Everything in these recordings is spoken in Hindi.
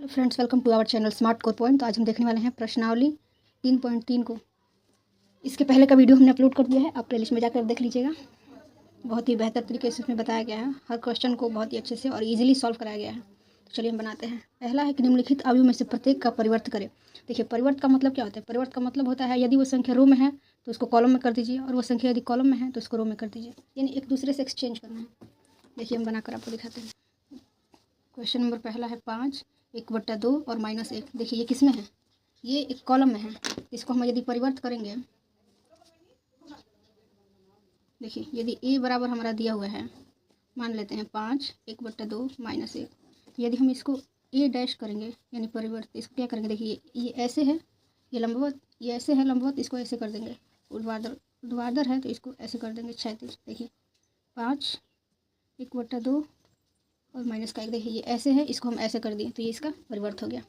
Friends, welcome to our channel smart core point. तो आज हम देखने वाले हैं प्रश्नावली 3.3 को। इसके पहले का वीडियो हमने अपलोड कर दिया है, आप प्लेलिस्ट में जाकर देख लीजिएगा। बहुत ही बेहतर तरीके से इसमें बताया गया है, हर क्वेश्चन को बहुत ही अच्छे से और इजीली सॉल्व कराया गया है। तो चलिए हम बनाते हैं। पहला है कि निम्नलिखित अवयव में से प्रत्येक का परिवर्त करें। देखिए, परिवर्त का मतलब क्या होता है? परिवर्त का मतलब होता है यदि वो संख्या रो में है तो उसको कॉलम में कर दीजिए, और वो संख्या यदि कॉलम में है तो उसको रो में कर दीजिए, यानी एक दूसरे से एक्सचेंज करना है। देखिए, हम बनाकर आपको दिखाते हैं। क्वेश्चन नंबर पहला है 5 1/2 और -1। देखिए, ये किस में है? ये एक कॉलम में है। इसको हम यदि परिवर्त करेंगे, देखिए यदि a बराबर हमारा दिया हुआ है, मान लेते हैं 5 1/2 -1। यदि हम इसको a डैश करेंगे यानी परिवर्त, इसको क्या करेंगे? देखिए ये ऐसे है, ये लंबवत, ये ऐसे है लंबवत, इसको ऐसे कर देंगे। ऊर्ध्वाधर है तो इसको ऐसे कर देंगे क्षैतिज। देखिए 5 1/2 और -1। देखिए ये ऐसे है, इसको हम ऐसे कर दिए तो ये इसका परिवर्त हो गया।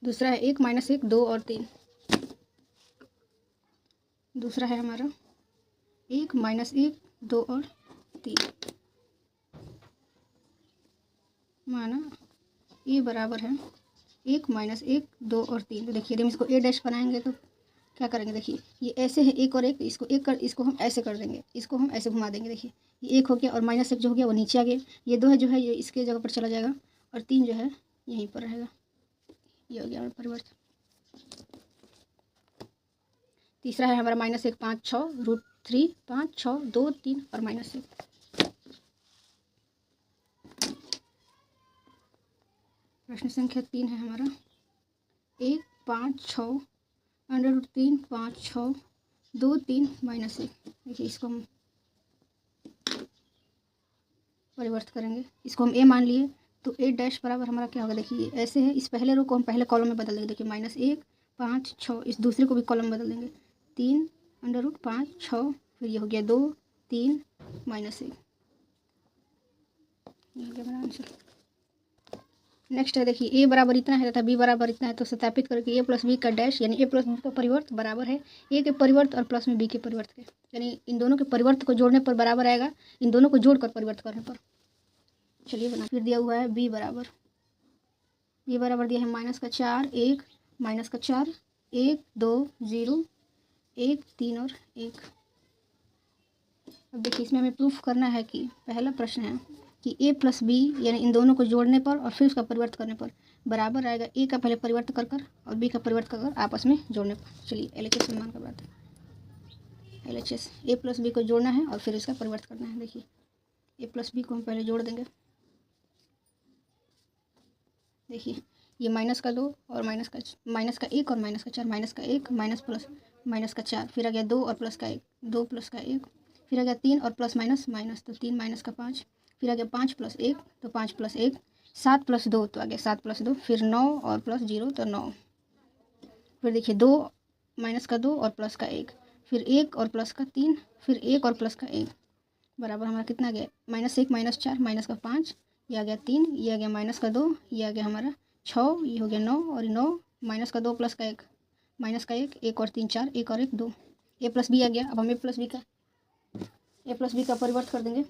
दूसरा है 1 -1 2 और 3। दूसरा है हमारा 1 -1 2 और 3। माना ये बराबर है 1 -1 2 और 3। तो देखिए यदि हम इसको a डैश बनाएंगे तो क्या करेंगे? देखिए ये ऐसे है, एक और एक, इसको एक कर, इसको हम ऐसे कर देंगे, इसको हम ऐसे घुमा देंगे। देखिए ये 1 हो गया और -1 जो हो गया वो नीचे आ गया। ये 2 है जो है ये इसके जगह पर चला जाएगा, और 3 जो है यहीं पर रहेगा। ये हो गया हमारा परिवर्तन। तीसरा है हमारा -1 5 6 √3 5 6 2 3 और -1। प्रश्न संख्या 3 है हमारा 1 5 6 √3 5 6 2 3 -1। देखिए इसको हम परिवर्त करेंगे, इसको हम a मान लिए तो a डैश बराबर हमारा क्या होगा? देखिए ऐसे है, इस पहले रो को हम पहले कॉलम में बदल देंगे। देखिए -1 5 6, इस दूसरे को भी कॉलम में बदल देंगे 3 √5 6, फिर ये हो गया 2 3 -1। ये हो गया हमारा आंसर। नेक्स्ट है, देखिए a बराबर इतना है तथा b बराबर इतना है, तो सत्यापित करके a प्लस बी का डैश यानी a प्लस बी का परिवर्त बराबर है a के परिवर्त और प्लस में b के परिवर्त के, यानी इन दोनों के परिवर्त को जोड़ने पर बराबर आएगा इन दोनों को जोड़कर परिवर्त करने पर। चलिए बना। फिर दिया हुआ है b बराबर दिया है -4 1 -4 1 2 0 1 3 और 1। अब देखिए इसमें हमें प्रूफ करना है कि पहला प्रश्न है कि a प्लस बी यानी इन दोनों को जोड़ने पर और फिर उसका परिवर्त करने पर बराबर आएगा a का पहले परिवर्त कर कर और b का परिवर्त कर कर आपस में जोड़ने पर। चलिए LHS मान कर बात है। LHS a प्लस बी को जोड़ना है और फिर इसका परिवर्त करना है। देखिए a प्लस बी को हम पहले जोड़ देंगे। देखिए ये -2 और -1 और -4, -1 माइनस का 4, फिर आ गया 2 और प्लस का 1, 2 प्लस का 1, फिर आ गया 3 और प्लस माइनस तो 3 माइनस का 5, फिर आ गया 5 प्लस 1 तो 5 प्लस 1, 7 प्लस 2 तो आ गया 7 प्लस 2, फिर 9 और प्लस 0 तो 9। फिर देखिए 2 माइनस का 2 और प्लस का 1, फिर 1 और प्लस का 3, फिर 1 और प्लस का 1 बराबर हमारा कितना गया? -1 -4 माइनस का 5, ये आ गया 3, ये आ गया -2, ये आ गया हमारा 6, ये हो गया 9 और 9 -2 प्लस का 1 माइनस का 1, 1 और 3 4, 1 और 1 2, a प्लस बी आ गया। अब हम a प्लस बी का परिवर्त कर देंगे।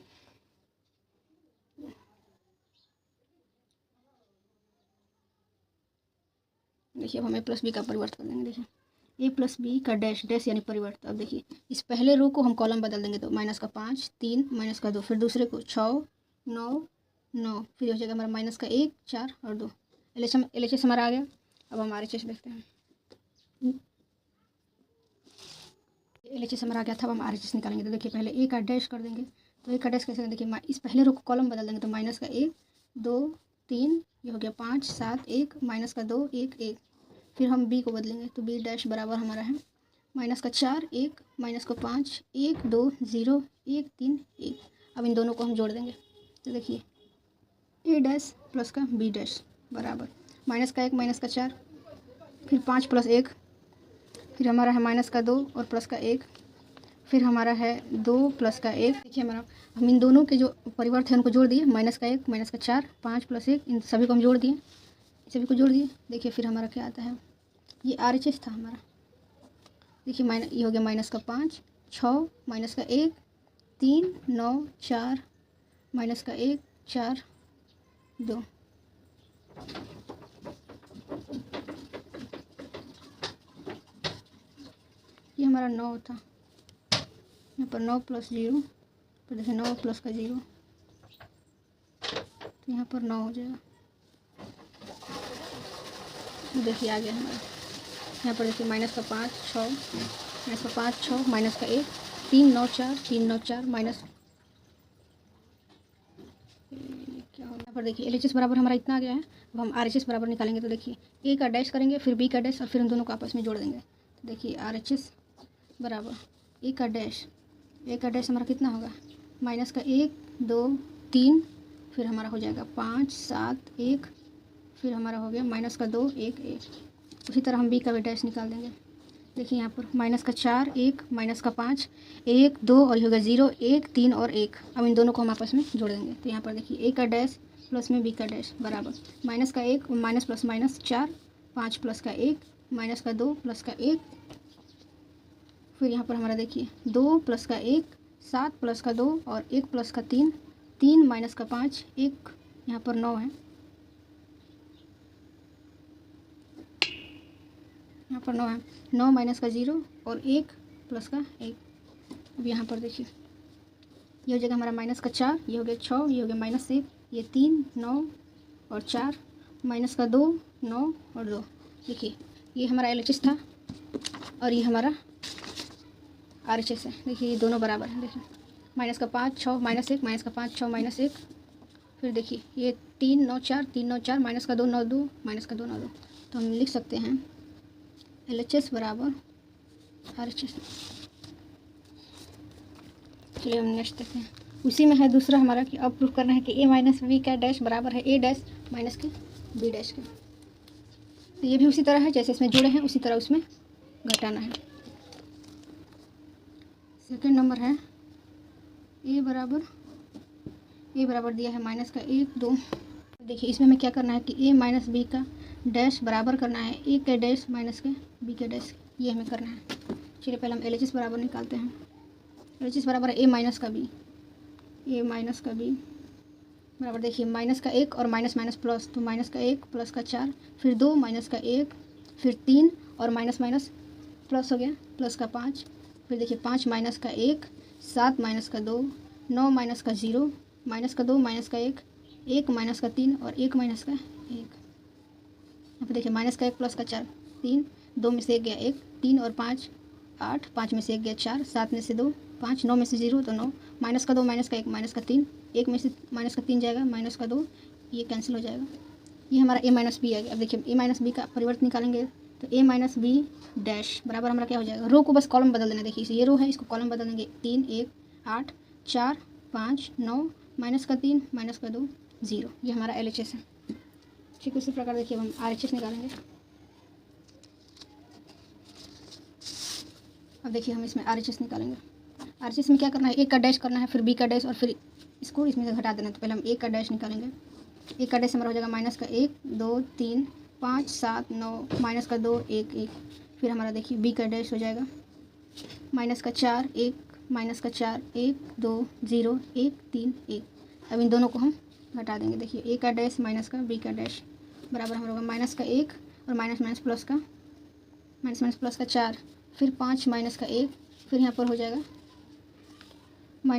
देखिए अब हम a प्लस बी का परिवर्त कर देंगे। देखिए a प्लस बी का डैश यानी परिवर्त। अब देखिए इस पहले रो को हम कॉलम बदल देंगे तो -5 3 -2, फिर दूसरे को 6 9 9, फिर हो जाएगा हमारा -1 4 और 2। LHS हमारा आ गया। अब हम RHS देखते हैं। LHS हमारा आ गया था, अब हम RHS निकालेंगे। तो देखिए पहले a का डैश कर देंगे। तो a का डैश कैसे? देखिए इस पहले रो को कॉलम बदल देंगे तो -1 2 3, ये हो गया 5 7 1 -2 1 1, फिर हम b को बदलेंगे तो b डैश बराबर हमारा है -4 1 -5 1 2 0 1 3 1। अब इन दोनों को हम जोड़ देंगे तो देखिए a डैश प्लस का b डैश बराबर -1 -4, फिर 5 प्लस 1, फिर हमारा है -2 और प्लस का 1, फिर हमारा है 2 प्लस का 1। देखिए हमारा हम इन दोनों के जो परिवर्त है उनको जोड़ दिए, -1 -4 5 प्लस 1, इन सभी को हम जोड़ दिए, सभी को जोड़ दिए। देखिए फिर हमारा क्या आता है? ये RHS था हमारा। देखिए ये हो गया -5 6 -1 3 9 4 -1 4 2। ये हमारा 9 था, यहाँ पर 9 + 0, फिर देखिए 9 + का 0, तो यहाँ पर 9 हो जाएगा। देखिए आ गया हमारा, यहाँ पर देखिए -5 6 -5 6 -1 3 9 4 3 9 4 माइनस, क्या होगा यहाँ पर देखिए LHS बराबर हमारा इतना आ गया है। अब हम RHS बराबर निकालेंगे, तो देखिए A का डैश करेंगे, फिर B का डैश, और फिर हम दोनों को आपस में जोड़ देंगे। तो देखिए RHS बराबर A का डैश हमारा कितना होगा, -1 2 3, फिर हमारा हो जाएगा 5 7 1, फिर हमारा हो गया -2 1 1। उसी तरह हम B का भी डैश निकाल देंगे। देखिए यहाँ पर -4 1 -5 1 2, और ये होगा 0 1 3 और 1। अब इन दोनों को हम आपस में जोड़ देंगे। तो यहाँ पर देखिए A का डैश प्लस में B का डैश बराबर -1 माइनस प्लस माइनस 4 5 + का 1 -2 + का 1, फिर यहाँ पर हमारा देखिए 2 + का 1 7 + का 2 और 1 + का 3 3 - का 5 1, यहाँ पर 9 है, यहाँ पर 9 है, 9 - का 0 और 1 + का 1। अब यहाँ पर देखिए ये हो जाएगा हमारा -4, ये हो गया 6, ये हो गया -1, ये 3 9 और 4, -का 2 9 और 2। देखिए ये हमारा LHS था और ये हमारा RHS है। देखिए ये दोनों बराबर हैं। देखिए -5 6 -1 -5 6 -1, फिर देखिए ये 3 9 4 3 9 4 -का 2 9 2 का 2 9 2। तो हम लिख सकते हैं LHS बराबर RHS। चलिए हम नेक्स्ट देखते हैं। उसी में है दूसरा हमारा कि अब प्रूफ करना है कि A - B का डैश बराबर है A डैश माइनस के B डैश के। तो ये भी उसी तरह है, जैसे इसमें जुड़े हैं उसी तरह उसमें घटाना है। सेकंड नंबर है A बराबर दिया है -1 2। देखिए इसमें हमें क्या करना है कि A - B का डैश बराबर करना है A के डैश माइनस के B के डैश, ये हमें करना है। चलिए पहले हम LHS बराबर निकालते हैं। LHS बराबर A - का B, बराबर देखिए -1 और माइनस प्लस, तो -1 + का 4, फिर 2 - का 1, फिर 3 और माइनस प्लस हो गया + का 5, फिर देखिए 5 - का 1 7 - का 2 9 - का 0 -का 2 - का 1 1 - का 3 और 1 - का 1। यहाँ पर देखिए -का 1 + का 4 3, 2 में से 1 गया 1, 3 और 5 8, 5 में से 1 गया 4, 7 में से 2 5, 9 में से 0 तो 9, -का 2 - का 1 -का 3, 1 में से -का 3 जाएगा, -का 2, ये कैंसिल हो जाएगा। ये हमारा A - B आ गया। अब देखिए A - B का परिवर्तन निकालेंगे, तो A - B डैश बराबर हमारा क्या हो जाएगा, रो को बस कॉलम बदल देना। देखिए ये रो है, इसको कॉलम बदल देंगे, 3 1 8 4 5 9 -का 3 -का 2 0। ये हमारा LHS है। ठीक उसी प्रकार देखिए हम RHS निकालेंगे। अब देखिए हम इसमें RHS निकालेंगे। RHS में क्या करना है, A का डैश करना है, फिर B का डैश और फिर इसको इसमें से घटा देना। तो पहले हम A का डैश निकालेंगे। A का डैश हमारा हो जाएगा -का 1 2 3 5 7 9 -का 2 1 1, फिर हमारा देखिए B का डैश हो जाएगा -का 4 1 -का 4 1 2 0 1 3 1। अब इन दोनों को हम घटा देंगे। देखिए A का डैश का B का डैश बराबर हमारा होगा -का 1 और माइनस प्लस का 4, फिर 5 - का 1, फिर यहाँ पर हो जाएगा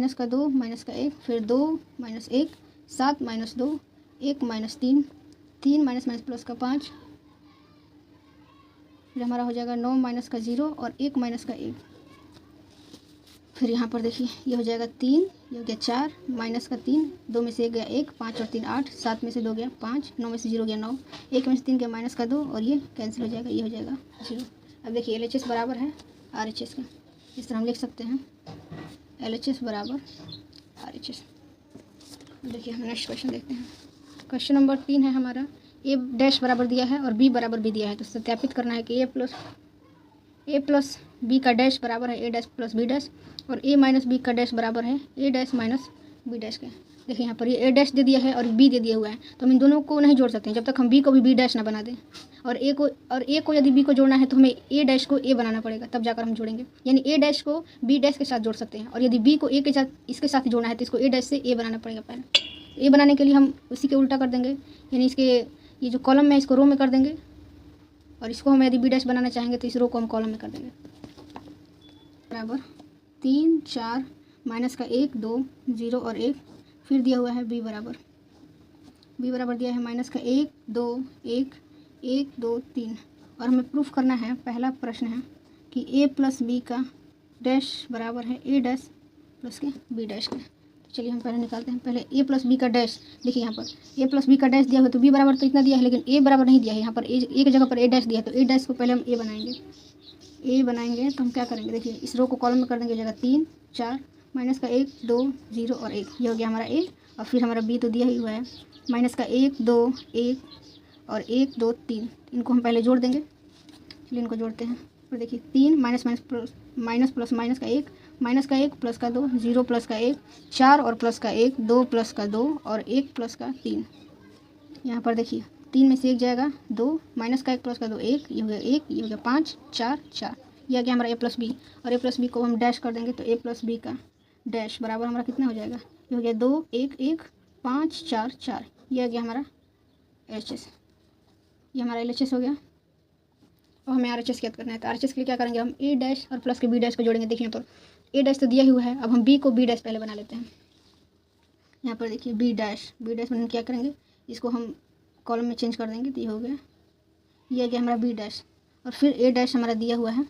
-का 2 -का 1, फिर 2 - 1 7 - 2 1 - 3 3 प्लस का 5, फिर हमारा हो जाएगा 9 - का 0 और 1 - का 1, फिर यहाँ पर देखिए ये हो जाएगा 3, ये हो गया 4 -का 3 2 में से 1 गया 1 5 और 3 8 7 में से 2 गया 5 9 में से 0 गया 9 1 में से 3 गया -का 2 और ये कैंसिल हो जाएगा, ये हो जाएगा 0। अब देखिए LHS बराबर है RHS का, इस तरह हम लिख सकते हैं LHS बराबर RHS। देखिए हम नेक्स्ट क्वेश्चन देखते हैं। क्वेश्चन नंबर 3 है हमारा, A डैश बराबर दिया है और B बराबर भी दिया है। तो सत्यापित करना है कि A प्लस B का डैश बराबर है A dash plus B dash, और A - B का डैश बराबर है A dash minus B dash के। देखिए यहाँ पर ये A डैश दे दिया है और B दे दिया हुआ है, तो हम इन दोनों को नहीं जोड़ सकते हैं जब तक हम B को भी B डैश ना बना दें, और A को यदि B को जोड़ना है तो हमें A डैश को A बनाना पड़ेगा, तब जाकर हम जोड़ेंगे। यानी A डैश को B डैश के साथ जोड़ सकते हैं, और यदि B को A के साथ इसके साथ जोड़ना है तो इसको A डैश से A बनाना पड़ेगा पहले। ए बनाने के लिए हम उसी के उल्टा कर देंगे, यानी इसके ये जो कॉलम में इसको रो में कर देंगे, और इसको हम यदि बी डैश बनाना चाहेंगे तो इस रो को हम कॉलम में कर देंगे। बराबर 3 4 माइनस का 1 2 0 और 1, फिर दिया हुआ है बी बराबर दिया है माइनस का 1 2 1 1 2 3, और हमें प्रूफ करना है, पहला प्रश्न है कि ए प्लस बी का डैश बराबर है ए डैश प्लस के बी डैश के। तो चलिए हम पहले निकालते हैं। पहले ए प्लस बी का डैश, देखिए यहाँ पर ए प्लस बी का डैश दिया हुआ तो बी बराबर तो इतना दिया है, लेकिन ए बराबर नहीं दिया है। यहाँ पर ए एक जगह पर ए डैश दिया है, तो ए डैश को पहले हम ए बनाएंगे तो हम क्या करेंगे, देखिए इस रो को कॉलम में कर देंगे, जगह 3 4 माइनस का 1 2 0 और 1, ये हो गया हमारा ए। और फिर हमारा बी तो दिया ही हुआ है, माइनस का 1 2 1 और 1 2 3, इनको हम पहले जोड़ देंगे। चलिए इनको जोड़ते हैं। फिर देखिए 3 माइनस प्लस माइनस का 1 प्लस का 2 0 प्लस का 1 4 और प्लस का 1 2 प्लस का 2 और 1 प्लस का 3। यहाँ पर देखिए 3 में से 1 जाएगा 2, माइनस का 1 प्लस का 2 1, ये हो गया 1, ये हो गया 5 4 4, ये आ गया हमारा ए प्लस बी। और ए प्लस बी को हम डैश कर देंगे, तो ए प्लस बी का डैश बराबर हमारा कितना हो जाएगा, ये हो गया 2 1 1 5 4 4, ये आ गया हमारा LHS। ये हमारा LHS हो गया। और हमें RHS याद करना है, तो RHS के लिए क्या करेंगे, हम ए डैश और प्लस के बी डैश को जोड़ेंगे। देखिए यहाँ पर ए डैश तो दिया हुआ है, अब हम बी को बी डैश पहले बना लेते हैं। यहाँ पर देखिए बी डैश बनाने क्या करेंगे, इसको हम कॉलम में चेंज कर देंगे, तो ये हो गया, ये आ गया हमारा बी डैश। और फिर ए डैश हमारा दिया हुआ है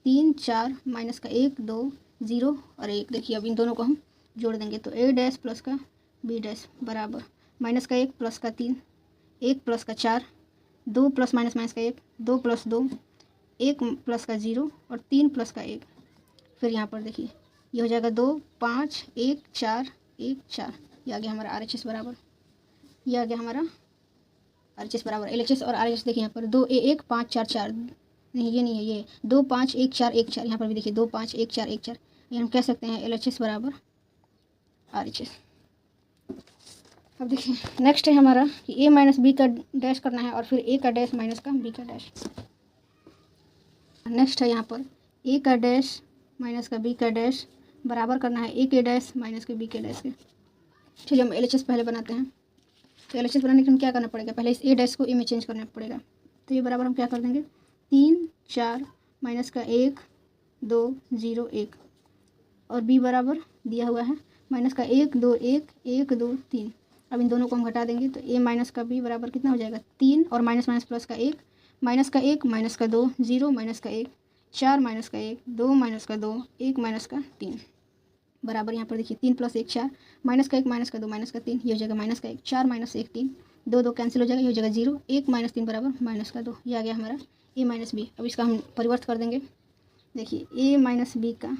3 4 माइनस का 1 2 0 और 1। देखिए अब इन दोनों को हम जोड़ देंगे, तो ए डैश प्लस का बी डैश बराबर माइनस का 1 प्लस का 3 1 प्लस का 4 2 प्लस माइनस का 1 2 प्लस 2 1 प्लस का 0 और 3 प्लस का 1। फिर यहाँ पर देखिए ये हो जाएगा 2 5 1 4 1 4, ये आ गया हमारा RHS बराबर, ये आ गया हमारा RHS बराबर LHS और RHS। देखिए यहाँ पर 2 1 5 4 4, नहीं ये नहीं है, ये 2 5 1 4 1 4, यहाँ पर भी देखिए 2 5 1 4 1 4, ये हम कह सकते हैं LHS बराबर RHS। अब देखिए नेक्स्ट है हमारा कि ए माइनस बी का डैश करना है, और फिर ए का डैश माइनस का बी का डैश। नेक्स्ट है यहाँ पर ए का डैश माइनस का बी का डैश बराबर करना है ए के डैश माइनस के बी के डैश के। चलिए हम LHS पहले बनाते हैं। तो LHS बनाने के लिए क्या करना पड़ेगा, पहले इस ए डैश को ए में चेंज करना पड़ेगा। तो ये बराबर हम क्या कर देंगे, 3 4 माइनस का 1 2 0 1, और बी बराबर दिया हुआ है माइनस का 1 2 1 1 2 3। अब इन दोनों को हम घटा देंगे, तो ए माइनस का बी बराबर कितना हो जाएगा, 3 और माइनस प्लस का 1 माइनस का 1 माइनस का 2 0 माइनस का 1 4 माइनस का 1 2 माइनस का 2 1 माइनस का 3 बराबर। यहाँ पर देखिए 3 प्लस 1 4 माइनस का 1 माइनस का 2 माइनस का 3, ये हो जाएगा माइनस का 1 4 माइनस 1 3 2 2 कैंसिल हो जाएगा, ये हो जाएगा 0 1 माइनस 3 बराबर माइनस का 2, ये आ गया हमारा ए माइनस बी। अब इसका हम परिवर्त कर देंगे। देखिए ए माइनस बी का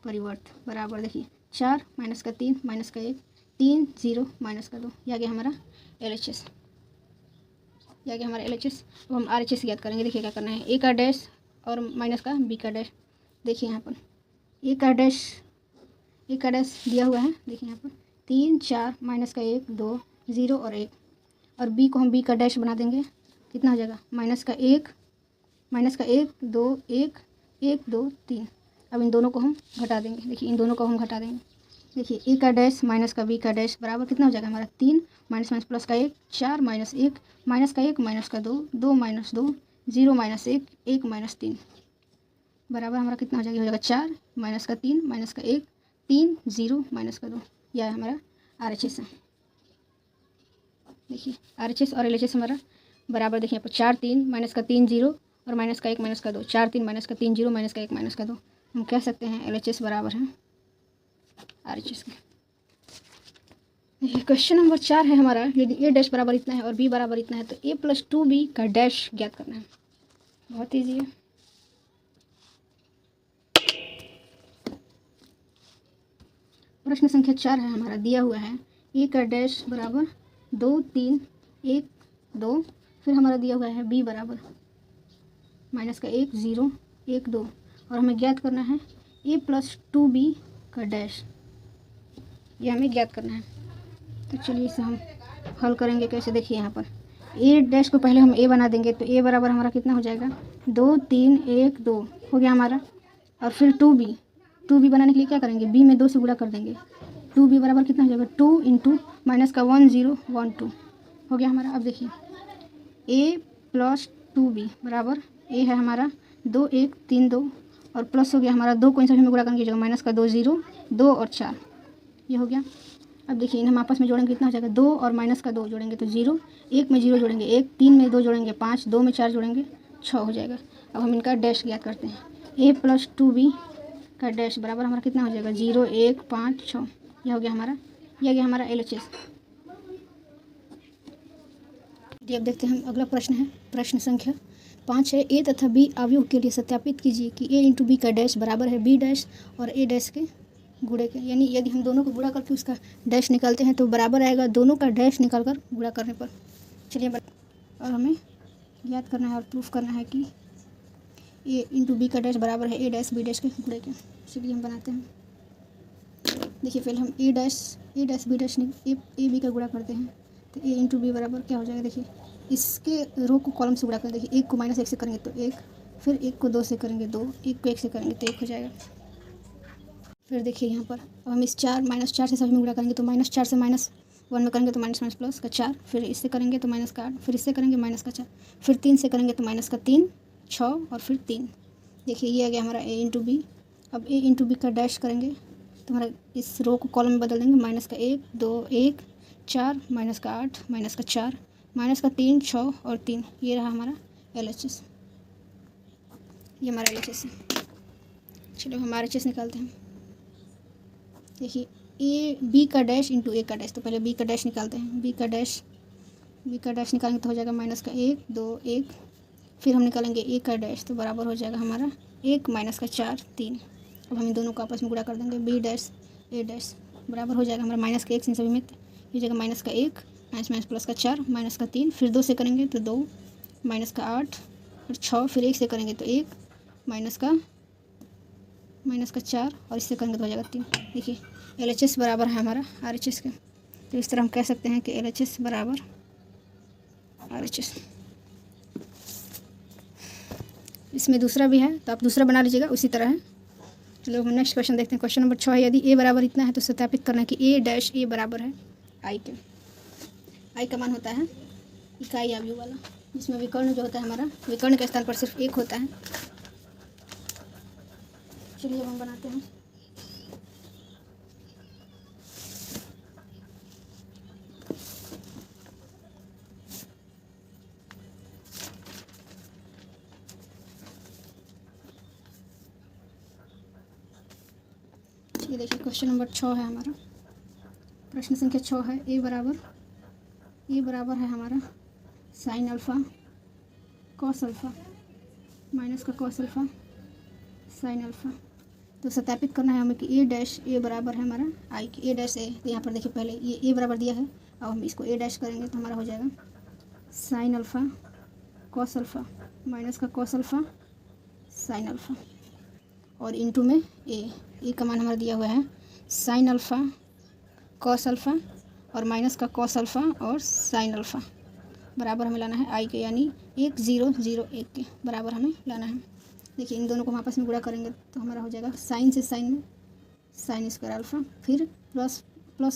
परिवर्त बराबर देखिए 4 माइनस का 3 माइनस का 1 3 0 माइनस का 2, ये आ गया हमारा LHS, ये आ गया हमारा LHS। अब हम RHS याद करेंगे। देखिए क्या करना है, ए का डैश और माइनस का बी का डैश। देखिए यहाँ पर ए का डैश दिया हुआ है, देखिए यहाँ पर 3 4 माइनस का 1 2 0 और 1, और बी को हम बी का डैश बना देंगे, कितना हो जाएगा माइनस का 1 2 1 1 2 3। अब इन दोनों को हम घटा देंगे। देखिए इन दोनों को हम घटा देंगे। देखिए ए का डैश माइनस का बी का डैश बराबर कितना हो जाएगा हमारा 3 माइनस प्लस का 1 4 माइनस 1 माइनस का 1 माइनस का 2 2 माइनस 2 0 माइनस 1 1 माइनस 3 बराबर हमारा कितना हो जाएगा, हो जाएगा 4 माइनस का 3 माइनस का 1 3 0 माइनस का 2, यह हमारा RHS है। देखिए RHS और LHS हमारा बराबर। देखिए यहाँ पर 4 3 माइनस का 3 0 और माइनस का 1 माइनस का 2, 4 3 माइनस का 3 0 माइनस का 1 माइनस का 2, हम कह सकते हैं LHS बराबर है RHS के। देखिए क्वेश्चन नंबर 4 है हमारा, यदि ए डैश बराबर इतना है और बी बराबर इतना है तो a प्लस 2b का डैश ज्ञात करना है। बहुत ईजी है। प्रश्न संख्या 4 है हमारा, दिया हुआ है ए का डैश बराबर 2 3 1 2, फिर हमारा दिया हुआ है b बराबर माइनस का 1 0 1 2, और हमें ज्ञात करना है a प्लस 2b का डैश, ये हमें ज्ञात करना है। तो चलिए इसे हम हल करेंगे कैसे। देखिए यहाँ पर ए डैश को पहले हम ए बना देंगे, तो ए बराबर हमारा कितना हो जाएगा 2 3 1 2 हो गया हमारा। और फिर 2b बनाने के लिए क्या करेंगे, b में 2 से गुणा कर देंगे, 2b बराबर कितना हो जाएगा 2 इंटू माइनस का 1 0 1 2 हो गया हमारा। अब देखिए a प्लस 2b बराबर a है हमारा 2 1 3 2 और प्लस हो गया हमारा 2 को इन सभी में गुणा करके कीजिएगा माइनस का 2 0 2 और 4 ये हो गया। अब देखिए इन हम आपस में जोड़ेंगे कितना हो जाएगा 2 और माइनस का 2 जोड़ेंगे तो 0 1 में 0 जोड़ेंगे 1 3 में 2 जोड़ेंगे 5 2 में 4 जोड़ेंगे 6 हो जाएगा। अब हम इनका डैश ज्ञात करते हैं a प्लस 2b का डैश बराबर हमारा कितना हो जाएगा 0 1 5 6 यह हो गया हमारा, यह गया हमारा LHS। अब देखते हैं हम अगला प्रश्न है प्रश्न संख्या 5 है a तथा b अवयव के लिए सत्यापित कीजिए कि a इंटू बी का डैश बराबर है b डैश और a डैश के गुणे के, यानी यदि हम दोनों को गुणा करके उसका डैश निकालते हैं तो बराबर आएगा दोनों का डैश निकाल कर गुणा करने पर। चलिए और हमें याद करना है और प्रूफ करना है कि a इंटू बी का डैश बराबर है a डैश b डैश के गुणे के। चलिए हम बनाते हैं। देखिए पहले हम a dash b dash A B का गुणा करते हैं तो a इंटू बी बराबर क्या हो जाएगा। देखिए इसके रो को कॉलम से गुणा करें। देखिए 1 को -1 से करेंगे तो 1, फिर 1 को 2 से करेंगे 2, 1 को 1 से करेंगे तो 1 हो जाएगा। फिर देखिए यहाँ पर अब हम इस 4 -4 से सभी में गुणा करेंगे तो -4 से -1 में करेंगे तो माइनस प्लस का 4, फिर इससे करेंगे तो माइनस का 8, फिर इससे करेंगे माइनस का 4, फिर 3 से करेंगे तो माइनस का 3 6 और फिर 3। देखिए ये आ गया हमारा a इंटू बी। अब a इंटू बी का डैश करेंगे तो हमारा इस रो को कॉलम में बदल देंगे माइनस का 1 2 1 4 माइनस का 8 माइनस का 4 माइनस का 3 6 और 3। ये रहा हमारा LHS, ये हमारा LHS है। चलो हम RHS निकालते हैं। देखिए ए बी का डैश इंटू ए का डैश, तो पहले बी का डैश निकालते हैं। बी का डैश निकालेंगे तो हो जाएगा माइनस का 1 2 1, फिर हम निकालेंगे ए का डैश तो बराबर हो जाएगा हमारा 1 माइनस का 4 3। अब हम इन दोनों को आपस में गुणा कर देंगे बी डैश ए डैश बराबर हो जाएगा हमारा माइनस का 1 से सभी में ये जगह माइनस का 1 माइनस प्लस का 4 माइनस का 3, फिर 2 से करेंगे तो 2 माइनस का 8 और 6, फिर 1 से करेंगे तो 1 माइनस का 4 और इससे करेंगे तो हो जाएगा 3। देखिए LHS बराबर है हमारा RHS के, तो इस तरह हम कह सकते हैं कि LHS बराबर RHS। इसमें दूसरा भी है तो आप दूसरा बना लीजिएगा उसी तरह है। चलो हम नेक्स्ट क्वेश्चन देखते हैं। क्वेश्चन नंबर 6 है यदि a बराबर इतना है तो सत्यापित करना है कि a डैश a बराबर है i के। i का मान होता है इकाई अवयव वाला, जिसमें विकर्ण जो होता है हमारा विकर्ण के स्थान पर सिर्फ 1 होता है। चलिए हम बनाते हैं। ये देखिए क्वेश्चन नंबर 6 है हमारा, प्रश्न संख्या 6 है ए बराबर है हमारा sign alpha cos alpha minus का कॉस अल्फ़ा साइन अल्फ़ा। तो सत्यापित करना है हमें कि ए डैश ए बराबर है हमारा आई के। ए डैश ए, तो यहाँ पर देखिए पहले ये ए बराबर दिया है, अब हम इसको ए डैश करेंगे तो हमारा हो जाएगा sign alpha cos alpha minus का कॉस अल्फ़ा साइन अल्फ़ा और इनटू में ए का मान हमारा दिया हुआ है साइन अल्फ़ा कॉस अल्फ़ा और माइनस का कॉस अल्फ़ा और साइन अल्फ़ा बराबर हमें लाना है आई के, यानी 1 0 0 1 के बराबर हमें लाना है। देखिए इन दोनों को हम आपस में गुणा करेंगे तो हमारा हो जाएगा साइन से साइन में साइन स्क्वायर अल्फ़ा, फिर प्लस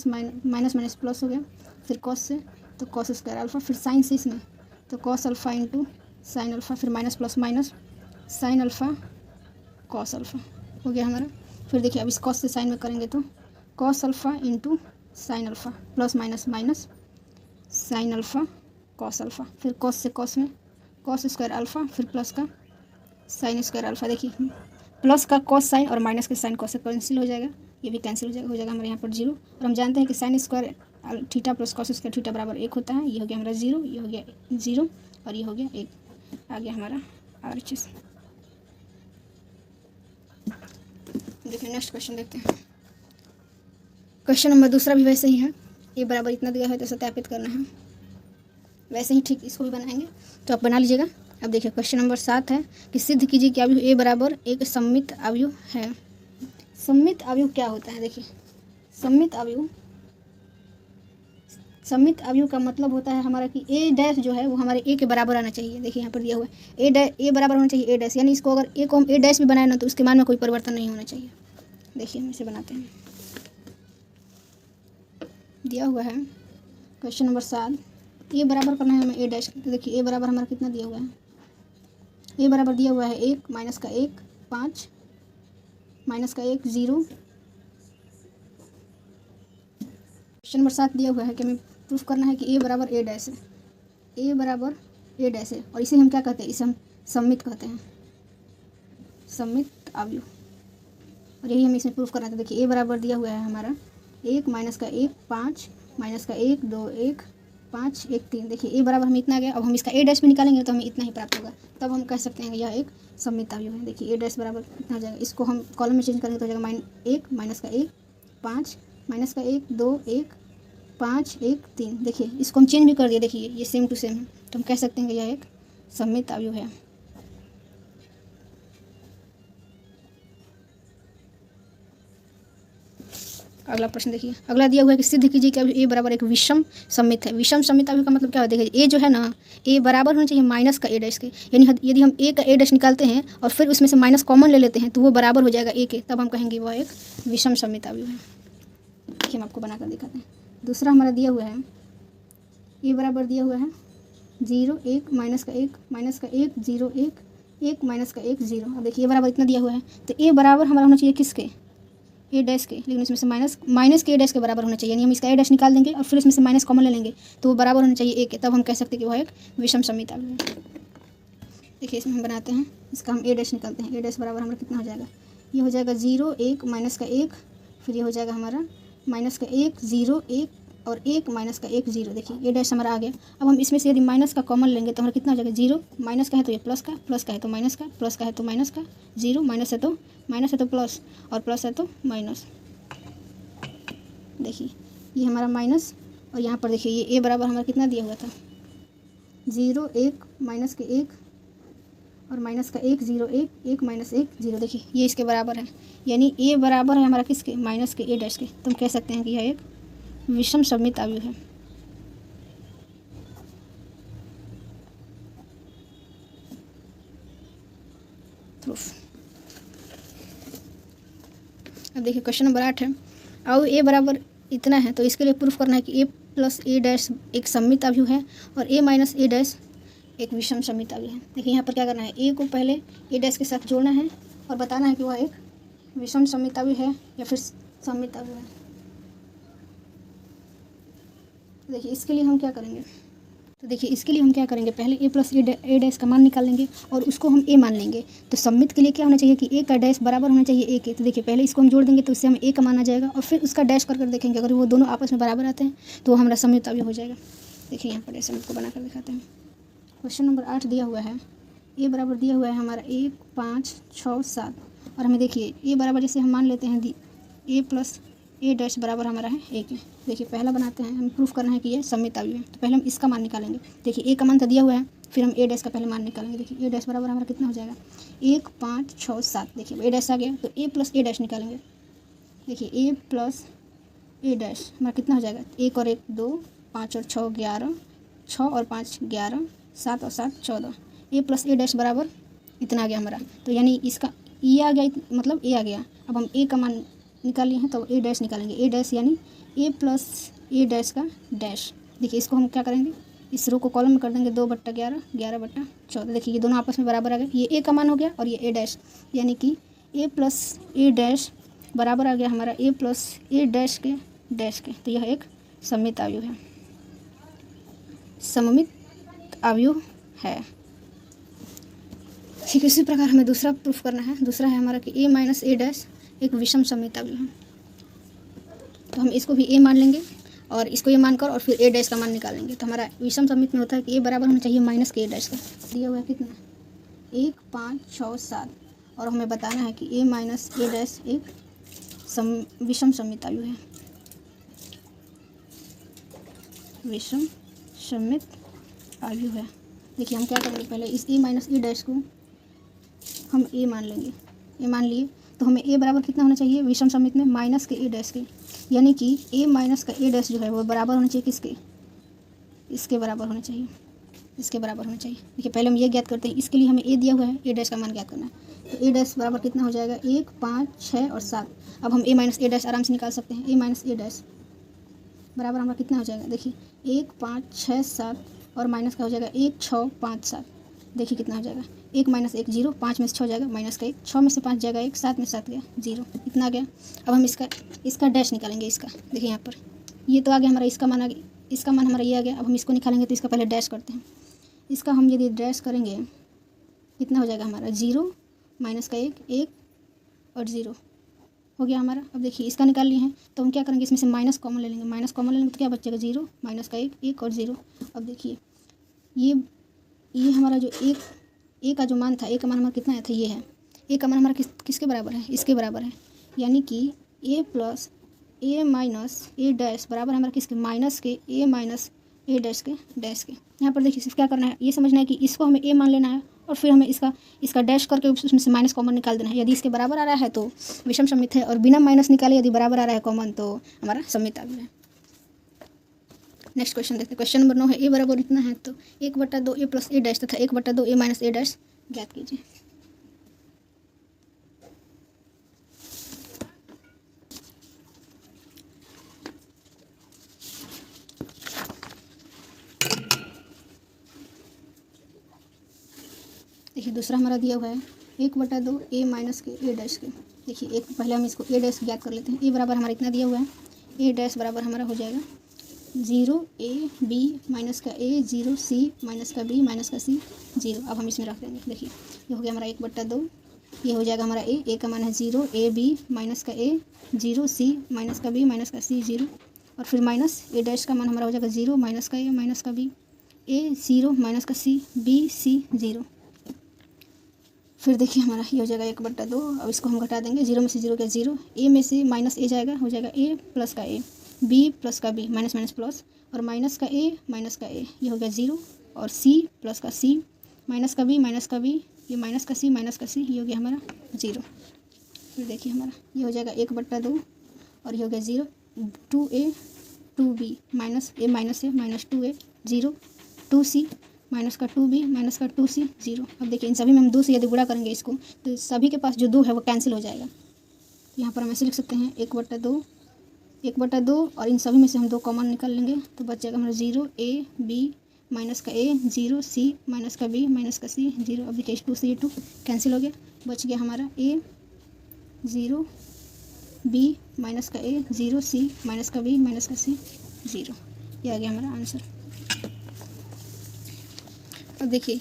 माइनस प्लस हो गया, फिर कॉस से तो कॉस स्क्वायर अल्फ़ा, फिर साइन से इसमें तो cos alpha into sine alpha, फिर minus plus minus sine alpha cos alpha हो गया हमारा। फिर देखिए अब इस कॉस से साइन में करेंगे तो cos alpha into sine alpha plus minus sine alpha cos alpha, फिर कॉस से कॉस में कॉस स्क्वायर अल्फ़ा, फिर प्लस का साइन स्क्वायर अल्फ़ा। देखिए प्लस का कॉस साइन और माइनस के साइन कॉस से कैंसिल हो जाएगा, ये भी कैंसिल हो जाएगा हमारे यहाँ पर 0। और हम जानते हैं कि sine square theta plus cos square theta बराबर 1 होता है। ये हो गया हमारा 0, ये हो गया 0 और ये हो गया 1, आ गया हमारा RHS। देखिए नेक्स्ट क्वेश्चन देखते हैं। क्वेश्चन नंबर दूसरा भी वैसे ही है, ए बराबर इतना दिया है तो सत्यापित करना है, वैसे ही ठीक इसको भी बनाएंगे तो आप बना लीजिएगा। अब देखिए क्वेश्चन नंबर 7 है कि सिद्ध कीजिए कि अवयव ए बराबर एक सममित अवयव है। सममित अवयव क्या होता है? देखिए सममित अवयव का मतलब होता है हमारा कि ए डैश जो है वो हमारे ए के बराबर आना चाहिए। देखिए यहाँ पर दिया हुआ है ए बराबर होना चाहिए ए डैश, यानी इसको अगर ए को हम ए डैश भी बनाए ना तो उसके मान में कोई परिवर्तन नहीं होना चाहिए। देखिए हम इसे बनाते हैं। दिया हुआ है क्वेश्चन नंबर 7, ए बराबर करना है हमें ए डैश। तो देखिए ए बराबर हमारा कितना दिया हुआ है, ए बराबर दिया हुआ है 1 माइनस का 1 5 माइनस का 1 0। क्वेश्चन नंबर 7 दिया हुआ है कि हमें प्रूफ करना है कि ए बराबर ए डैश है, ए बराबर ए डैश है, और इसे हम क्या कहते हैं, इसे हम सममित कहते हैं, सममित अवयव, और यही हमें इसमें प्रूफ करना था। देखिए ए बराबर दिया हुआ है हमारा 1 माइनस का 1 5 माइनस का 1 2 1 5 1 3। देखिए ए बराबर हमें इतना आ गया। अब हम इसका ए डैश भी निकालेंगे तो हमें इतना ही प्राप्त होगा, तब हम कह सकते हैं कि यह एक सममित अवयव है। देखिए ए डैश बराबर कितना हो जाएगा, इसको हम कॉलम में चेंज करेंगे तो हो जाएगा 1 माइनस का 1 5 माइनस का 1 2 1 5 1 3। देखिए इसको हम चेंज भी कर दिए, देखिए ये सेम टू सेम है, तो हम कह सकते हैं कि यह एक सममित अवयव है। अगला प्रश्न देखिए, अगला दिया हुआ है कि सिद्ध कीजिए कि ए बराबर एक विषम सममित है। विषम सममित अवयव का मतलब क्या होता है, देखिए ए जो है ना, ए बराबर होना चाहिए माइनस का ए डैश के, यानी यदि हम ए का ए डैश निकालते हैं और फिर उसमें से माइनस कॉमन ले लेते हैं तो वो बराबर हो जाएगा ए के, तब हम कहेंगे वह एक विषम सममित अवयव है। देखिए हम आपको बनाकर दिखाते हैं। दूसरा हमारा दिया हुआ है, ए बराबर दिया हुआ है 0 1 माइनस का 1 माइनस का 1 0 1 1 माइनस का 1 0। अब देखिए ए बराबर इतना दिया हुआ है, तो ए बराबर हमारा होना चाहिए किसके, ए डैश के, लेकिन इसमें से माइनस के ए डैश के बराबर होना चाहिए, यानी हम इसका ए डैश निकाल देंगे और फिर इसमें से माइनस कॉमन ले लेंगे तो वो बराबर होना चाहिए ए के, तब हम कह सकते हैं कि वह एक विषम सममित अवयव है। देखिए इसमें हम बनाते हैं, इसका हम ए डैश निकालते हैं। ए डैश बराबर हमारा कितना हो जाएगा, ये हो जाएगा 0 1 माइनस का 1, फिर ये हो जाएगा हमारा माइनस का 1 0 1 और 1 माइनस का 1 0। देखिए ए डैश हमारा आ गया। अब हम इसमें से यदि माइनस का कॉमन लेंगे तो हमारा कितना हो जाएगा, 0 माइनस का है तो ये प्लस का, प्लस का है तो माइनस का, प्लस का है तो माइनस का, 0 माइनस है तो प्लस, और प्लस है तो माइनस। देखिए ये हमारा माइनस, और यहाँ पर देखिए ये ए बराबर हमारा कितना दिया हुआ था, 0 1 माइनस के 1 और माइनस का 1 0 1 1 माइनस 1 0। देखिए ये इसके बराबर है, यानी ए बराबर है हमारा किसके, माइनस के ए डैश के, तो हम कह सकते हैं कि यह एक विषम सममित अवयव है। प्रूफ। अब देखिए क्वेश्चन नंबर 8 है, अब ए बराबर इतना है तो इसके लिए प्रूफ करना है कि ए प्लस ए डैश एक सममित अवयव है और ए माइनस ए डैश एक विषम सममित अवयव है। देखिए यहाँ पर क्या करना है, ए को पहले ए डैश के साथ जोड़ना है और बताना है कि वह एक विषम सममित अवयव है या फिर सममित अवयव है। देखिए इसके लिए हम क्या करेंगे, तो देखिए इसके लिए हम क्या करेंगे, पहले ए प्लस ए डैश का मान निकाल लेंगे और उसको हम ए मान लेंगे। तो सममित के लिए क्या होना चाहिए कि ए का डैश बराबर होना चाहिए ए के। तो देखिए पहले इसको हम जोड़ देंगे तो उससे हमें ए का मान आ जाएगा, और फिर उसका डैश कर देखेंगे, अगर वो दोनों आपस में बराबर आते हैं तो हमारा सममित अवयव हो जाएगा। देखिए यहाँ पर ऐसे हम इसको बनाकर दिखाते हैं। क्वेश्चन नंबर 8 दिया हुआ है, ए बराबर दिया हुआ है हमारा 1 5 6 7, और हमें देखिए ए बराबर जैसे हम मान लेते हैं ए प्लस ए डैश बराबर हमारा है ए के। देखिए पहला बनाते हैं, हमें प्रूफ करना है कि ये सममित अवयव है, तो पहले हम इसका मान निकालेंगे। देखिए ए का मान तो दिया हुआ है, फिर हम ए डैश का पहले मान निकालेंगे। देखिए ए डैश बराबर हमारा कितना हो जाएगा, 1 5 6 7। देखिए ए डैश आ गया तो ए प्लस ए डैश निकालेंगे। देखिए ए प्लस ए डैश हमारा कितना हो जाएगा, 1 और 1 2 5 और 6 11, 6 और 5 11, 7 और 7 14। ए प्लस ए डैश बराबर इतना आ गया हमारा, तो यानी इसका ये आ गया, मतलब ए आ गया। अब हम ए का मान निकाल लिए हैं तो ए डैश निकालेंगे। ए डैश यानी ए प्लस ए डैश का डैश। देखिए इसको हम क्या करेंगे, इस रो को कॉलम में कर देंगे, 2/11 11/14। देखिए ये दोनों आपस में बराबर आ गए, ये ए का मान हो गया और ये ए डैश, यानी कि ए प्लस ए डैश बराबर आ गया हमारा ए प्लस ए डैश के डैश के। तो यह एक सममित अवयव है, सममित अवयव है। ठीक इसी प्रकार हमें दूसरा प्रूफ करना है। दूसरा है हमारा कि ए माइनस ए डैश एक विषम सममित अवयव है। तो हम इसको भी ए मान लेंगे और इसको ये मानकर और फिर ए डैश का मान निकालेंगे। तो हमारा विषम सममित में होता है कि ए बराबर होना चाहिए माइनस के ए डैश का। दिया हुआ है कितना, 1 5 6 7, और हमें बताना है कि ए माइनस ए डैश एक विषम सममित अवयव है, विषम सममित अवयव है। देखिए हम क्या करेंगे, पहले इस ए माइनस ए डैश को हम ए मान लेंगे। ए मान लिए तो हमें ए बराबर कितना होना चाहिए विषम सममित में, माइनस के ए डैश के, यानी कि ए माइनस का ए डैश जो है वो बराबर होना चाहिए किसके, इसके बराबर होना चाहिए, इसके बराबर होना चाहिए। देखिए पहले हम ये ज्ञात करते हैं, इसके लिए हमें ए दिया हुआ है, ए डैश का मान ज्ञात करना है। तो ए डैश बराबर कितना हो जाएगा, 1 5 6 और 7। अब हम ए माइनस ए डैश आराम से निकाल सकते हैं। ए माइनस ए डैश बराबर हमारा कितना हो जाएगा, देखिए 1 5 6 7 और माइनस का हो जाएगा 1 6 5 7। देखिए कितना हो जाएगा, 1 माइनस 1 0, 5 में से 6 जाएगा माइनस का 1, 6 में से 5 जाएगा 1, 7 में 7 गया 0, इतना आ गया। अब हम इसका डैश निकालेंगे इसका। देखिए यहाँ पर ये तो आ गया हमारा, इसका मान आ गया, इसका मान हमारा ये आ गया। अब हम इसको निकालेंगे तो इसका पहले डैश करते हैं। इसका हम यदि डैश करेंगे कितना हो जाएगा हमारा, 0 माइनस का 1 1 और 0 हो गया हमारा। अब देखिए इसका निकाल लिए हैं तो हम क्या करेंगे, इसमें से माइनस कॉमन ले लेंगे। माइनस कॉमन ले लेंगे तो क्या बचेगा, 0 माइनस का 1 1 और 0। अब देखिए ये हमारा जो ए का जो मान था, ए का मान हमारा कितना आया था, ये है। ए का मान हमारा किसके बराबर है, इसके बराबर है। यानी कि ए प्लस ए माइनस ए डैश बराबर हमारा किसके, माइनस के ए माइनस ए डैश के डैश के। यहाँ पर देखिए सिर्फ क्या करना है, ये समझना है कि इसको हमें ए मान लेना है और फिर हमें इसका डैश करके उसमें से माइनस कॉमन निकाल देना है। यदि इसके बराबर आ रहा है तो विषम सममित है, और बिना माइनस निकाले यदि बराबर आ रहा है कॉमन तो हमारा सममित आ गया है। नेक्स्ट क्वेश्चन देखते हैं। क्वेश्चन नंबर 9 है, ए बराबर इतना है तो 1/2 ए प्लस ए डैश तथा 1/2 ए माइनस ए डैश ज्ञात कीजिए। देखिए दूसरा हमारा दिया हुआ है 1/2 ए माइनस के ए डैश के। देखिए एक पहले हम इसको ए डैश ज्ञात कर लेते हैं। ए बराबर हमारा इतना दिया हुआ है, ए डैश बराबर हमारा हो जाएगा 0 ए बी माइनस का ए 0 सी माइनस का बी माइनस का सी 0। अब हम इसमें रख देंगे। देखिए ये हो गया हमारा 1/2, ये हो जाएगा हमारा ए का मान है 0 ए बी माइनस का ए 0 सी माइनस का बी माइनस का सी 0, और फिर माइनस ए डैश का मान हमारा हो जाएगा 0 माइनस का ए माइनस का बी ए 0 माइनस का सी बी सी 0। फिर देखिए हमारा ये हो जाएगा 1/2। अब इसको हम घटा देंगे, 0 में से 0 क्या 0, ए में से माइनस ए जाएगा, हो जाएगा ए प्लस का ए बी प्लस का बी माइनस माइनस प्लस, और माइनस का ए माइनस का ए ये हो गया 0, और सी प्लस का सी माइनस का बी माइनस का बी ये माइनस का सी ये हो गया हमारा 0। फिर देखिए हमारा ये हो जाएगा 1/2 और ये हो गया 0 2a 2b माइनस ए माइनस 2a 0 2c माइनस का 2b माइनस का 2c 0। अब देखिए इन सभी में हम 2 से यदि गुणा करेंगे इसको तो सभी के पास जो 2 है वो कैंसिल हो जाएगा। यहाँ पर हम ऐसे लिख सकते हैं 1/2 और इन सभी में से हम 2 कॉमन निकाल लेंगे तो बच जाएगा हमारा 0 ए बी माइनस का ए 0 सी माइनस का बी माइनस का सी 0। अब देखिए 2 से ये 2 कैंसिल हो गया, बच गया हमारा ए 0 बी माइनस का ए 0 सी माइनस का बी माइनस का सी 0। ये आ गया हमारा आंसर। अब देखिए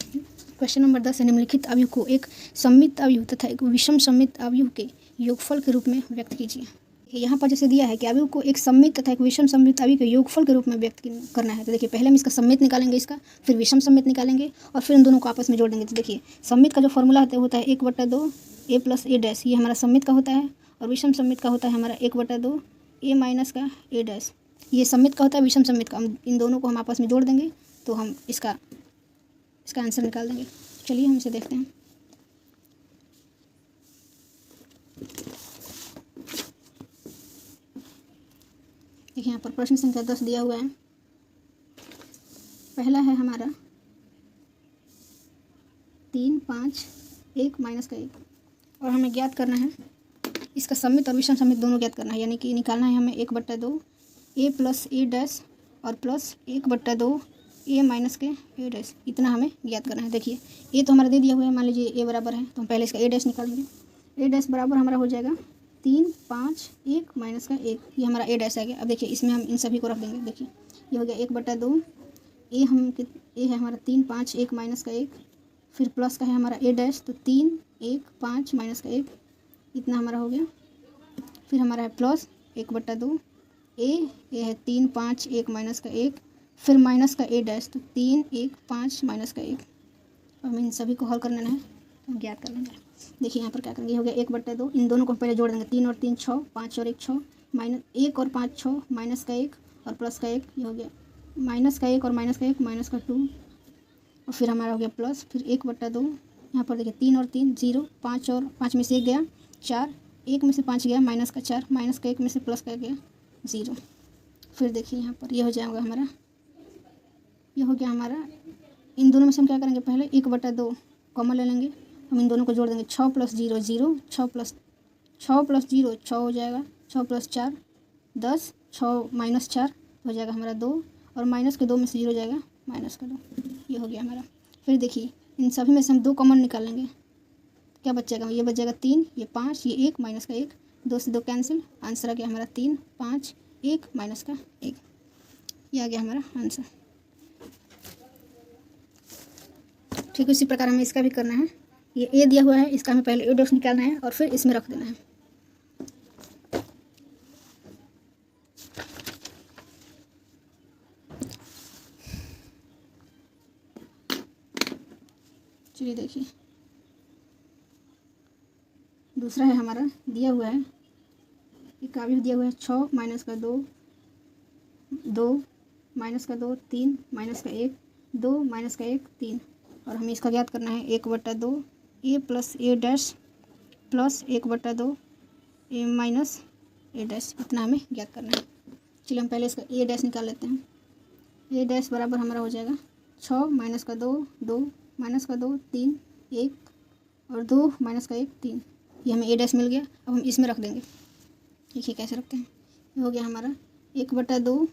क्वेश्चन नंबर 10 है, निम्नलिखित अवयव को एक सममित अवयव तथा एक विषम सममित अवयव के योगफल के रूप में व्यक्त कीजिए। यहाँ पर जैसे दिया है कि अवयव को एक सममित तथा एक विषम सममित अवयव के योगफल के रूप में व्यक्त करना है। तो देखिए पहले हम इसका सममित निकालेंगे, इसका फिर विषम सममित निकालेंगे और फिर इन दोनों को आपस में जोड़ देंगे। तो देखिए सममित का जो फॉर्मूला होता है 1/2 ए प्लस ए डैश, ये हमारा सममित का होता है, और विषम सममित का होता है हमारा 1/2 ए माइनस का ए डैश। ये सममित का होता है, विषम सममित का। इन दोनों को हम आपस में जोड़ देंगे तो हम इसका आंसर निकाल देंगे। चलिए हम इसे देखते हैं। देखिए यहाँ पर प्रश्न संख्या 10 दिया हुआ है। पहला है हमारा 3 5 1 माइनस का 1, और हमें ज्ञात करना है इसका सममित और विषम सममित दोनों ज्ञात करना है। यानी कि निकालना है हमें 1/2 ए प्लस ए डैश और प्लस 1/2 ए माइनस के ए डैश, इतना हमें ज्ञात करना है। देखिए ए तो हमारा दे दिया हुआ है, मान लीजिए ए बराबर है तो हम पहले इसका ए डैश निकालेंगे। ए डैश बराबर हमारा हो जाएगा 3 5 1 माइनस का 1, ये हमारा ए डैश आ गया। अब देखिए इसमें हम इन सभी को रख देंगे। देखिए ये हो गया 1/2 ए ए है हमारा 3 5 1 माइनस का 1, फिर प्लस का है हमारा ए डैश तो 3 1 5 माइनस का 1, इतना हमारा हो गया। फिर हमारा है प्लस 1/2 ए है 3 5 1 माइनस का 1, फिर माइनस का ए डैश तो 3 1 5 माइनस का 1। अब इन सभी को हल करना है, हम ज्ञात कर लेंगे। देखिए यहाँ पर क्या करेंगे, हो गया 1/2, इन दोनों को पहले जोड़ देंगे, 3 और 3 6 5 और 1 6 माइनस 1 और 5 6 माइनस का 1 और प्लस का 1, ये हो गया माइनस का 1 और माइनस का 1 माइनस का 2, और फिर हमारा हो गया प्लस, फिर 1/2। यहाँ पर देखिए 3 और 3 0, 5 और 5 में से 1 गया 4, 1 में से 5 गया माइनस का 4, माइनस का 1 में से प्लस का गया 0। फिर देखिए यहाँ पर ये हो जाएगा हमारा, ये हो गया हमारा। इन दोनों में से हम क्या करेंगे, पहले 1/2 कॉमन ले लेंगे, हम इन दोनों को जोड़ देंगे। 6 + 0 0, 6 + 0 6 हो जाएगा, 6 + 4 10, 6 - 4 तो हो जाएगा हमारा 2 और माइनस के 2 में से 0 जाएगा माइनस का 2, ये हो गया हमारा। फिर देखिए इन सभी में से हम 2 कॉमन निकालेंगे, क्या बचेगा, ये बचेगा 3, ये 5, ये 1 माइनस का 1, 2 से 2 कैंसिल, आंसर आ गया हमारा 3, 5, 1 माइनस का 1, ये आ गया हमारा आंसर। ठीक है, उसी प्रकार हमें इसका भी करना है। ये ए दिया हुआ है, इसका हमें पहले ए डॉट निकालना है और फिर इसमें रख देना है। चलिए देखिए, दूसरा है हमारा दिया हुआ है, ये का भी दिया हुआ है 6 माइनस का 2, 2 माइनस का 2, 3 माइनस का 1, 2 माइनस का 1, 3, और हमें इसका ज्ञात करना है 1/2 ए प्लस ए डैश प्लस 1/2 ए माइनस ए डैश, इतना हमें ज्ञात करना है। चलिए हम पहले इसका ए डैश निकाल लेते हैं। ए डैश बराबर हमारा हो जाएगा 6 माइनस का 2, 2 माइनस का 2, 3, 1 और 2 माइनस का 1, 3, ये हमें ए डैश मिल गया। अब हम इसमें रख देंगे, देखिए कैसे रखते हैं। ये हो गया हमारा 1/2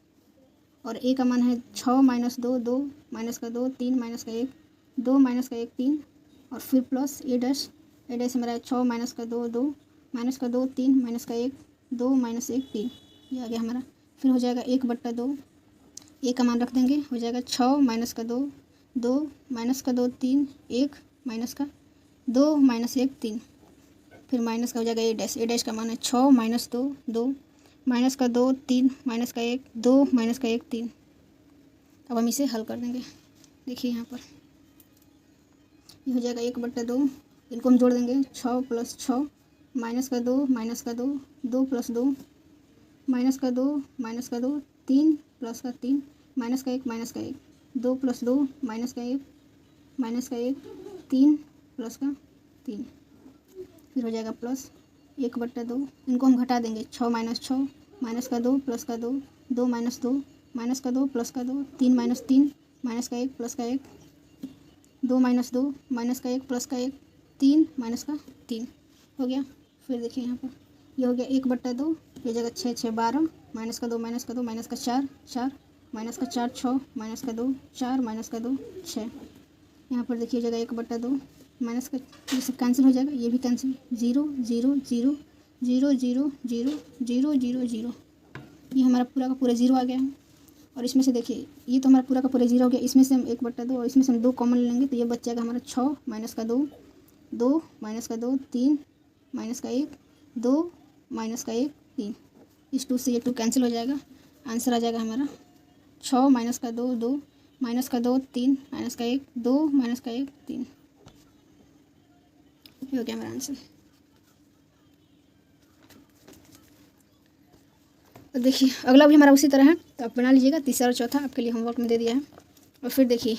और ए का मान है 6 माइनस 2, 2 माइनस का 2, 3 माइनस का 1, 2 माइनस का 1, 3 और फिर प्लस ए डैश हमारा है 6 माइनस का 2, 2 माइनस का 2, 3 माइनस का 1, 2 माइनस 1, 3, ये आ गया हमारा। फिर हो जाएगा 1/2, ए का मान रख देंगे, हो जाएगा 6 माइनस का 2, 2 माइनस का 2, 3, 1 माइनस का 2 माइनस 1, 3, फिर माइनस का हो जाएगा ए डैश का मान है 6 माइनस 2, 2 माइनस का 2, 3 माइनस का 1, 2 माइनस का 1, 3। अब हम इसे हल कर देंगे, देखिए यहाँ पर ये हो जाएगा 1/2, इनको हम जोड़ देंगे 6 प्लस 6 माइनस का 2 माइनस का 2, 2 प्लस 2 माइनस का 2 माइनस का 2, 3 प्लस का 3 माइनस का 1 माइनस का 1, 2 प्लस 2 माइनस का 1 माइनस का 1, 3 प्लस का 3, फिर हो जाएगा प्लस 1/2, इनको हम घटा देंगे 6 माइनस 6 माइनस का 2 प्लस का 2, 2 माइनस 2 माइनस का 2 प्लस का 2, 3 माइनस 3 माइनस का 1 प्लस का 1, 2 माइनस 2 माइनस का 1 प्लस का 1, 3 माइनस का 3 हो गया। फिर देखिए यहाँ पर ये हो गया 1/2, ये जगह 6 6 12 माइनस का 2 माइनस का 2 माइनस का 4 4 माइनस का 4 6 माइनस का 2 4 माइनस का 2 6, यहाँ पर देखिए जगह 1/2 माइनस का, ये सब कैंसिल हो जाएगा, ये भी कैंसिल, 0 0 0 0 0 0 0 0 0, ये हमारा पूरा का पूरा 0 आ गया है। और इसमें से देखिए ये तो हमारा पूरा का पूरा 0 हो गया, इसमें से हम 1/2 और इसमें से हम 2 कॉमन लेंगे, तो ये बच जाएगा हमारा 6 माइनस का 2, 2 माइनस का 2, 3 माइनस का 1, 2 माइनस का 1, 3, इस 2 से ये 2 कैंसिल हो जाएगा, आंसर आ जाएगा हमारा 6 माइनस का 2, 2 माइनस का 2, 3 माइनस का 1, 2 माइनस का 1, 3, ये हो गया हमारा आंसर। और देखिए अगला भी हमारा उसी तरह है, तो आप बना लीजिएगा। तीसरा और चौथा आपके लिए होमवर्क में दे दिया है। और फिर देखिए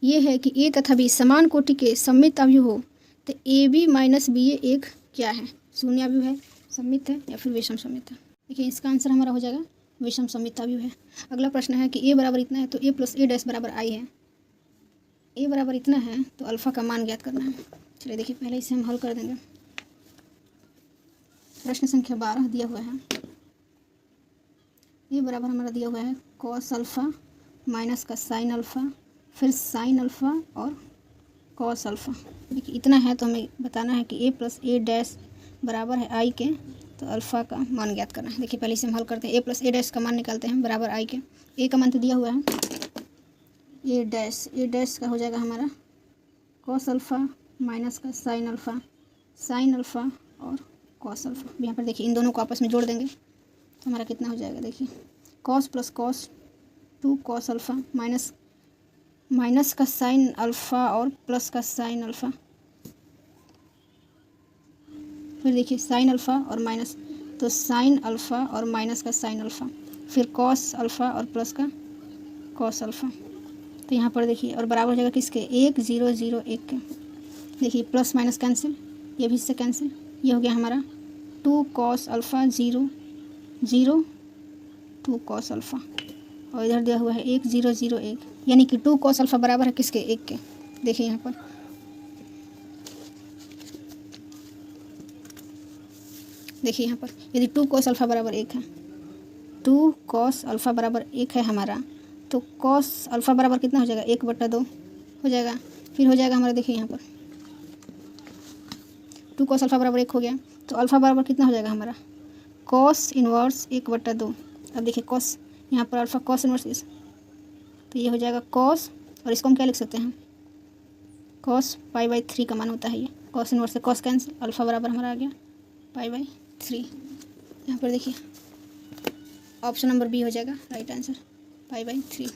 ये है कि ए तथा बी समान कोटि के सममित अवयव हो तो ए बी माइनस बी ए एक क्या है, शून्य अवयव है, सममित है या फिर विषम सममित है। देखिए इसका आंसर हमारा हो जाएगा विषम सममित अवयव है। अगला प्रश्न है कि ए बराबर इतना है तो ए प्लस ए डैश बराबर आई है। ए बराबर इतना है तो अल्फ़ा का मान ज्ञात करना है। चलिए देखिए पहले इसे हम हल कर देंगे। प्रश्न संख्या 12 दिया हुआ है, ये बराबर हमारा दिया हुआ है कॉस अल्फ़ा माइनस का साइन अल्फ़ा, फिर साइन अल्फ़ा और कॉस अल्फ़ा। देखिए इतना है तो हमें बताना है कि ए प्लस ए डैश बराबर है आई के, तो अल्फ़ा का मान ज्ञात करना है। देखिए पहले इसे हम हल करते हैं। ए प्लस ए डैश का मान निकालते हैं बराबर आई के। ए का मान तो दिया हुआ है, ए डैश का हो जाएगा हमारा कॉस अल्फ़ा माइनस का साइन अल्फ़ा और कॉस अल्फ़ा। यहाँ पर देखिए इन दोनों को आपस में जोड़ देंगे तो हमारा कितना हो जाएगा, देखिए cos plus cos 2 cos alpha minus का साइन अल्फ़ा और प्लस का साइन अल्फ़ा, फिर देखिए साइन अल्फ़ा और माइनस, तो साइन अल्फ़ा और माइनस का साइन अल्फ़ा, फिर कॉस अल्फ़ा और प्लस का कॉस अल्फ़ा। तो यहाँ पर देखिए और बराबर हो जाएगा किसके, 1 0 0 1 के। देखिए प्लस माइनस कैंसिल, ये भी इससे कैंसिल, ये हो गया हमारा 2 कॉस अल्फ़ा 0 0 2 कॉस अल्फ़ा, और इधर दिया हुआ है 1 0 0 1, यानी कि 2 कॉस अल्फ़ा बराबर है किसके, 1 के। देखिए यहाँ पर देखिए यहाँ पर यदि 2 कॉस अल्फ़ा बराबर 1 है 2 कॉस अल्फ़ा बराबर 1 है हमारा, तो कॉस अल्फ़ा बराबर कितना हो जाएगा 1/2 हो जाएगा। फिर हो जाएगा हमारा, देखिए यहाँ पर 2 कॉस अल्फ़ा बराबर 1 हो गया, तो अल्फ़ा बराबर कितना हो जाएगा हमारा कॉस इन्वर्स 1/2। अब देखिए कॉस यहाँ पर अल्फ़ा कॉस इन्वर्स इस, तो ये हो जाएगा कॉस, और इसको हम क्या लिख सकते हैं कॉस π/3 का मान होता है ये, कॉस इन्वर्स से कॉस कैंसिल, अल्फ़ा बराबर हमारा आ गया π/3। यहाँ पर देखिए ऑप्शन नंबर बी हो जाएगा राइट आंसर, π/3।